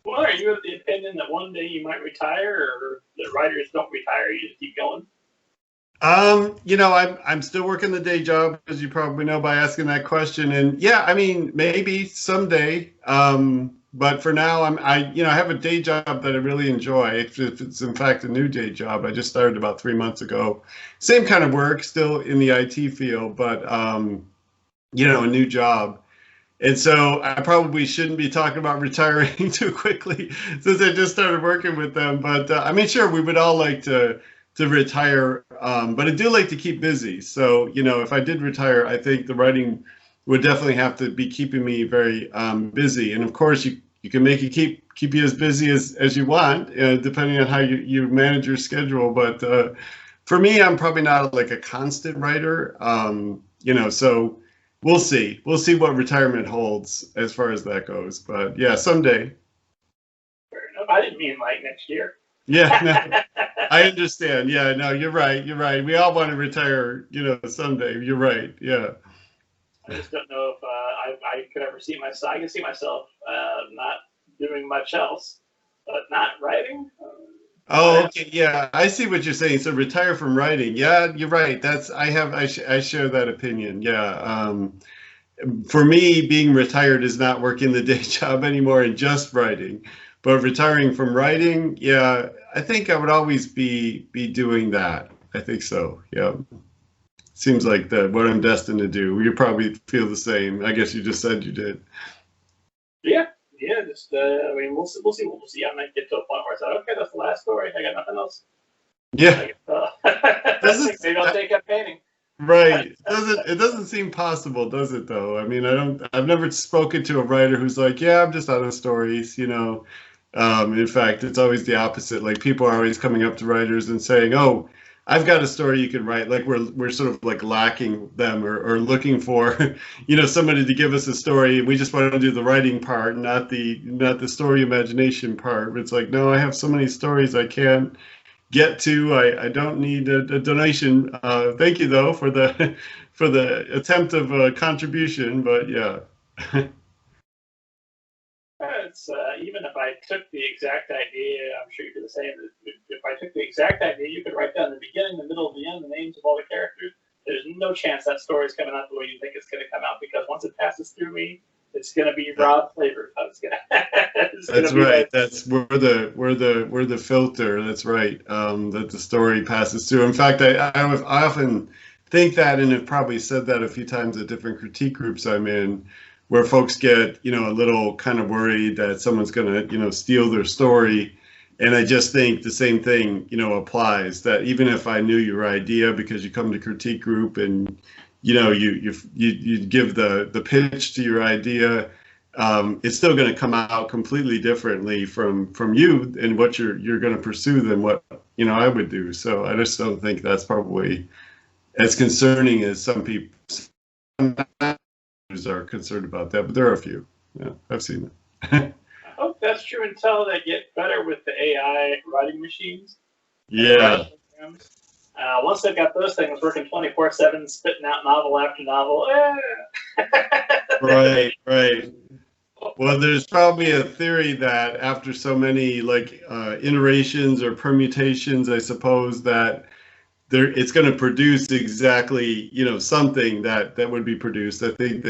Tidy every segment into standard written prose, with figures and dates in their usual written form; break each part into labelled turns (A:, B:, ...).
A: Well, are you of the opinion that one day you might retire, or that writers don't retire, you just keep going?
B: I'm still working the day job, as you probably know by asking that question. And yeah, I mean, maybe someday. But for now, I have a day job that I really enjoy. If it's in fact a new day job, I just started about 3 months ago. Same kind of work, still in the IT field, but a new job. And so I probably shouldn't be talking about retiring too quickly since I just started working with them. But I mean, sure, we would all like to retire, but I do like to keep busy. So if I did retire, I think the writing would definitely have to be keeping me very busy. And of course, you can make it keep you as busy as you want, depending on how you manage your schedule. But for me, I'm probably not like a constant writer. So we'll see. We'll see what retirement holds as far as that goes. But yeah, someday.
A: Fair enough. I didn't mean like next year.
B: Yeah, no, I understand. Yeah, no, you're right. You're right. We all want to retire, someday. You're right. Yeah.
A: I just don't know if I could ever see myself. I can see myself not doing much else, but not writing.
B: Oh, okay. Yeah, I see what you're saying. So retire from writing. Yeah, you're right. I share that opinion. Yeah. For me, being retired is not working the day job anymore and just writing. But retiring from writing, yeah, I think I would always be doing that. I think so. Yeah. Seems like what I'm destined to do. You probably feel the same. I guess you just said you did.
A: Yeah. Just I mean, we'll see. We'll see. I might get to a point where I say, okay, that's the last story. I got nothing else.
B: Yeah.
A: Maybe I'll take up painting.
B: Right. It doesn't seem possible, does it though? I mean, I've never spoken to a writer who's like, yeah, I'm just out of stories, In fact, it's always the opposite. Like people are always coming up to writers and saying, "Oh, I've got a story you can write." Like we're sort of like lacking them or looking for, somebody to give us a story. We just want to do the writing part, not the story imagination part. It's like, no, I have so many stories I can't get to. I don't need a donation. Thank you though for the attempt of a contribution, but yeah.
A: It's even if I took the exact idea, I'm sure you do the same. If I took the exact idea, you could write down the beginning, the middle, the end, the names of all the characters. There's no chance that story's coming out the way you think it's going to come out, because once it passes through me, it's going to be raw flavor.
B: That's right. That's we're the filter. That's right. That the story passes through. In fact, I often think that, and have probably said that a few times at different critique groups I'm in, where folks get a little kind of worried that someone's going to steal their story. And I just think the same thing applies, that even if I knew your idea, because you come to critique group and you give the pitch to your idea, it's still going to come out completely differently from you and what you're going to pursue than what I would do. So I just don't think that's probably as concerning as some people are concerned about that, but there are a few. Yeah, I've seen it.
A: I hope that's true until they get better with the AI writing machines.
B: Yeah.
A: Once they've got those things working 24/7, spitting out novel after novel.
B: Right. Well, there's probably a theory that after so many iterations or permutations, I suppose, that it's going to produce exactly something that would be produced. I think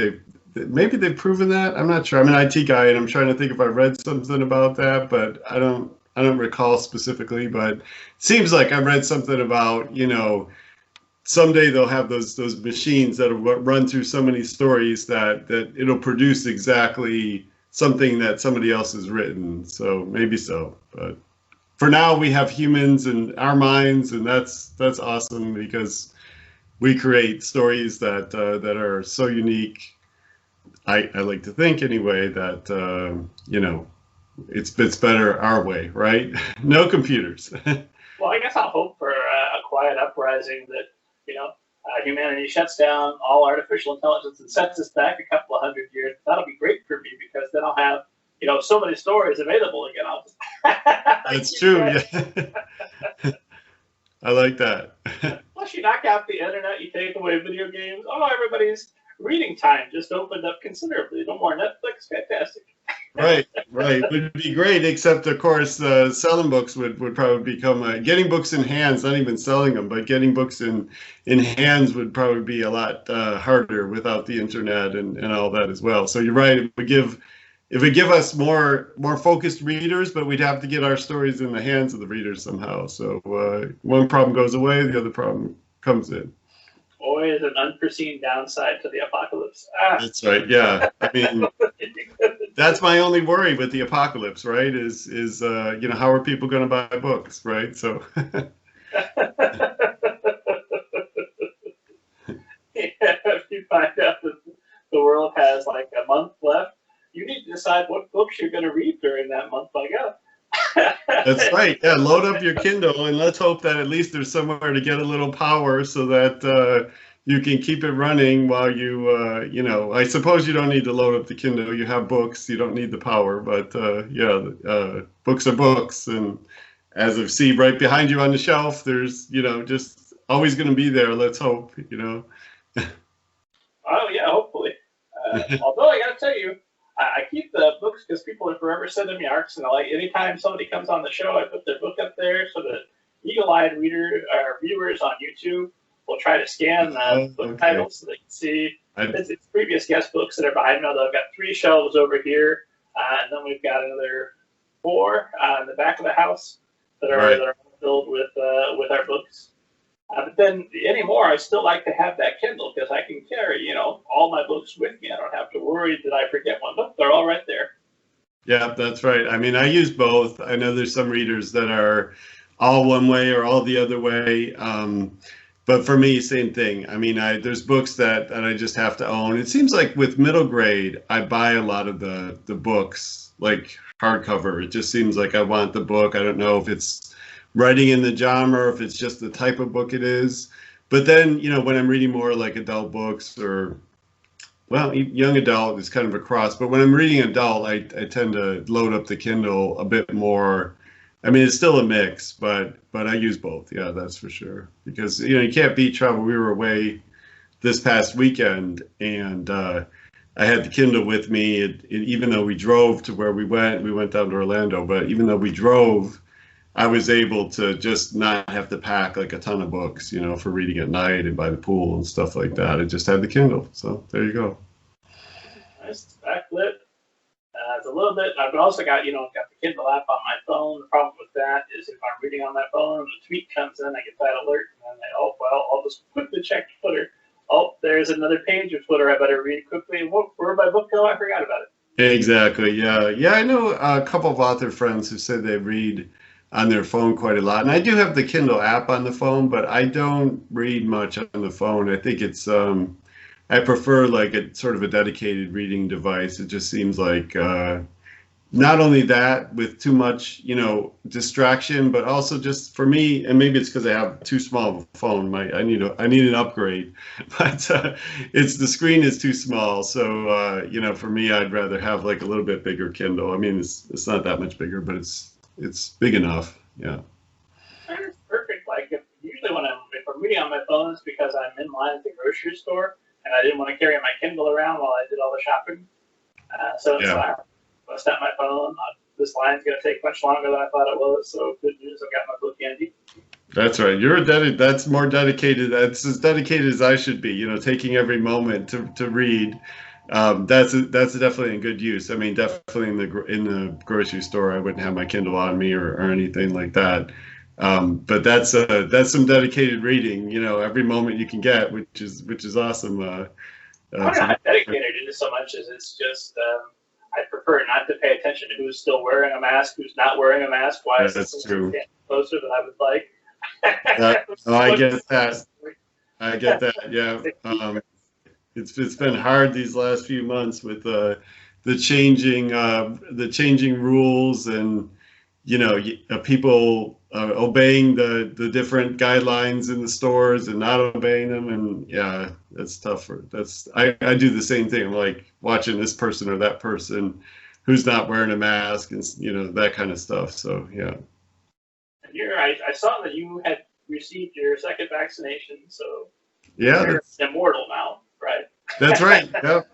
B: maybe they've proven that. I'm not sure. I'm an IT guy and I'm trying to think if I read something about that, but I don't recall specifically. But it seems like I read something about someday they'll have those machines that'll run through so many stories that it'll produce exactly something that somebody else has written. So maybe so, but for now we have humans and our minds, and that's awesome, because we create stories that are so unique. I like to think anyway that it's better our way, right? No computers.
A: Well, I guess I'll hope for a quiet uprising that humanity shuts down all artificial intelligence and sets us back a couple of 100 years. That'll be great for me, because then I'll have so many stories available again.
B: That's true. Yeah. I like that.
A: Plus, you knock out the internet, you take away video games. Oh, everybody's reading time just opened up considerably. No more Netflix. Fantastic.
B: Right. Right, would be great, except of course selling books would probably become getting books in hands, not even selling them, but getting books in hands would probably be a lot harder without the internet and all that as well. So you're right, it would give us more focused readers, but we'd have to get our stories in the hands of the readers somehow. So one problem goes away, the other problem comes in.
A: Always an unforeseen downside to the apocalypse. Ah.
B: That's right. Yeah, I mean, that's my only worry with the apocalypse, right? Is how are people going to buy books, right? So.
A: If you find out that the world has like a month left, you need to decide what books you're going to read during that month. Like,
B: That's right. Yeah, load up your Kindle and let's hope that at least there's somewhere to get a little power so that you can keep it running while you, I suppose you don't need to load up the Kindle. You have books. You don't need the power. But books are books. And as I see right behind you on the shelf, there's, just always going to be there. Let's hope,
A: Oh, yeah, hopefully. Although I got to tell you, I keep the books because people are forever sending me arcs, and anytime somebody comes on the show, I put their book up there so that eagle-eyed viewers on YouTube will try to scan the book titles so they can see it's previous guest books that are behind me. I've got 3 shelves over here, and then we've got another 4 in the back of the house that are filled with our books. But then anymore, I still like to have that Kindle because I can carry, all my books with me. I don't have to worry that I forget one. Nope, they're all right there.
B: Yeah, that's right. I mean, I use both. I know there's some readers that are all one way or all the other way. But for me, same thing. I mean, there's books that I just have to own. It seems like with middle grade, I buy a lot of the books, like hardcover. It just seems like I want the book. I don't know if it's writing in the genre, or if it's just the type of book it is. But then, when I'm reading more like adult books or, well, young adult is kind of a cross. But when I'm reading adult, I tend to load up the Kindle a bit more. I mean, it's still a mix, but I use both. Yeah, that's for sure. Because, you can't beat travel. We were away this past weekend, and I had the Kindle with me. Even though we drove to where we went down to Orlando, but even though we drove, I was able to just not have to pack like a ton of books, for reading at night and by the pool and stuff like that. I just had the Kindle. So there you go.
A: Nice. Backlit. It's a little bit, I've also got the Kindle app on my phone. The problem with that is if I'm reading on my phone, the tweet comes in, I get that alert, and then I'll just quickly check Twitter. Oh, there's another page of Twitter I better read quickly. Where'd my book go? I forgot about it.
B: Exactly. Yeah. Yeah, I know a couple of author friends who said they read on their phone quite a lot. And I do have the Kindle app on the phone, but I don't read much on the phone. I think it's, I prefer like a sort of a dedicated reading device. It just seems like not only that with too much, distraction, but also just for me, and maybe it's because I have too small of a phone. I need an upgrade, but the screen is too small. So, for me, I'd rather have like a little bit bigger Kindle. I mean, it's not that much bigger, but it's big enough. Yeah.
A: It's perfect. Like usually if I'm reading on my phone, it's because I'm in line at the grocery store and I didn't want to carry my Kindle around while I did all the shopping. So it's fine. I set my phone. This line's going to take much longer than I thought it was. So good news, I've got my book handy.
B: That's right. That's more dedicated. That's as dedicated as I should be. Taking every moment to read. That's definitely in good use. I mean, definitely in the grocery store, I wouldn't have my Kindle on me or anything like that. But that's some dedicated reading. Every moment you can get, which is awesome.
A: I'm not dedicated into so much as it's just I prefer not to pay attention to who's still wearing a mask, who's not wearing a mask. Why is
B: that's true.
A: Closer than I would like.
B: I get that. I get that. Yeah. It's been hard these last few months with the changing rules and people obeying the different guidelines in the stores and not obeying them, and yeah, that's tough. I do the same thing. I'm like watching this person or that person who's not wearing a mask and that kind of stuff. So yeah.
A: I saw that you had received your second vaccination, so
B: yeah,
A: you're immortal now. Right.
B: That's right.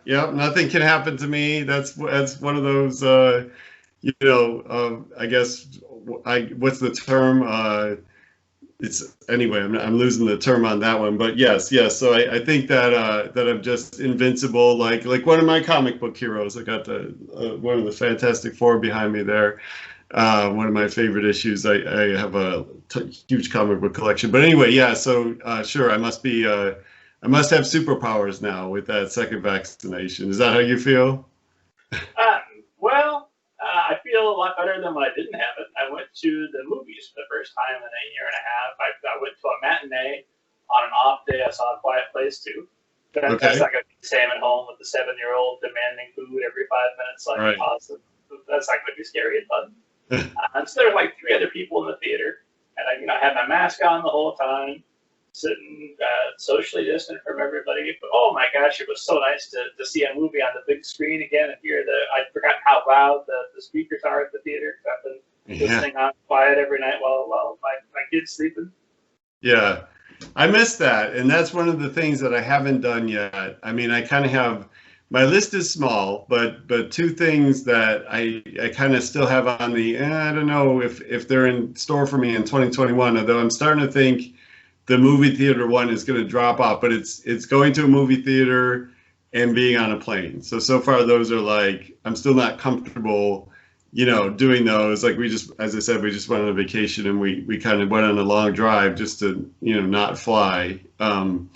B: Yep. Nothing can happen to me. That's one of those, I guess what's the term? It's anyway. I'm losing the term on that one, but yes. So I think that that I'm just invincible, like one of my comic book heroes. I got the one of the Fantastic Four behind me there. One of my favorite issues. I have a huge comic book collection. But anyway, yeah. So sure, I must have superpowers now with that second vaccination. Is that how you feel?
A: I feel a lot better than when I didn't have it. I went to the movies for the first time in a year and a half. I went to a matinee on an off day. I saw A Quiet Place too. That's not going to be the same at home with the 7-year-old demanding food every 5 minutes. Like, awesome. That's not going to be scary and fun. And so there were like 3 other people in the theater, and I had my mask on the whole time, sitting socially distant from everybody. But oh my gosh, it was so nice to see a movie on the big screen again and hear I'd forgotten how loud the speakers are at the theater. I've been listening on quiet every night while my kid's sleeping.
B: Yeah, I miss that, and that's one of the things that I haven't done yet. I mean, I kind of have. My list is small, but 2 things that I kind of still have on the, I don't know if they're in store for me in 2021, although I'm starting to think the movie theater one is going to drop off, but it's going to a movie theater and being on a plane. So far those are like, I'm still not comfortable, doing those. Like as I said, we just went on a vacation and we kind of went on a long drive just to, not fly. And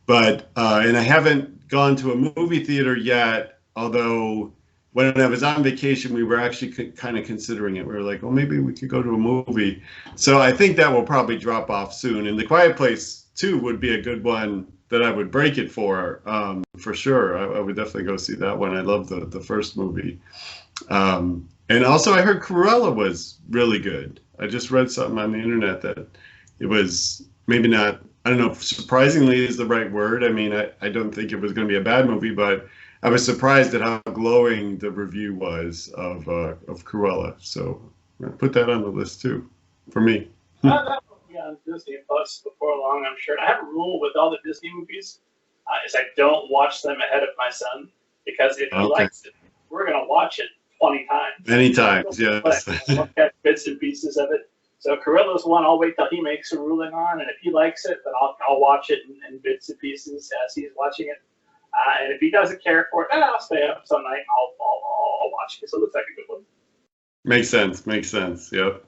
B: I haven't gone to a movie theater yet, although when I was on vacation, we were actually kind of considering it. We were like, well, maybe we could go to a movie. So I think that will probably drop off soon. And The Quiet Place 2 would be a good one that I would break it for sure. I would definitely go see that one. I love the first movie. And also I heard Cruella was really good. I just read something on the internet that it was maybe not, I don't know if surprisingly is the right word. I mean, I don't think it was going to be a bad movie, but I was surprised at how glowing the review was of Cruella. So I'll put that on the list too, for me.
A: That will be on Disney Plus before long, I'm sure. And I have a rule with all the Disney movies, is I don't watch them ahead of my son, because if he likes it, we're going to watch it 20 times.
B: Many times, yes.
A: Look at bits and pieces of it. So Cruella's one I'll wait till he makes a ruling on, and if he likes it, then I'll watch it in bits and pieces as he's watching it. And if he doesn't care for it, I'll stay up some night and I'll watch it. So it looks like a good one.
B: Makes sense. Yep.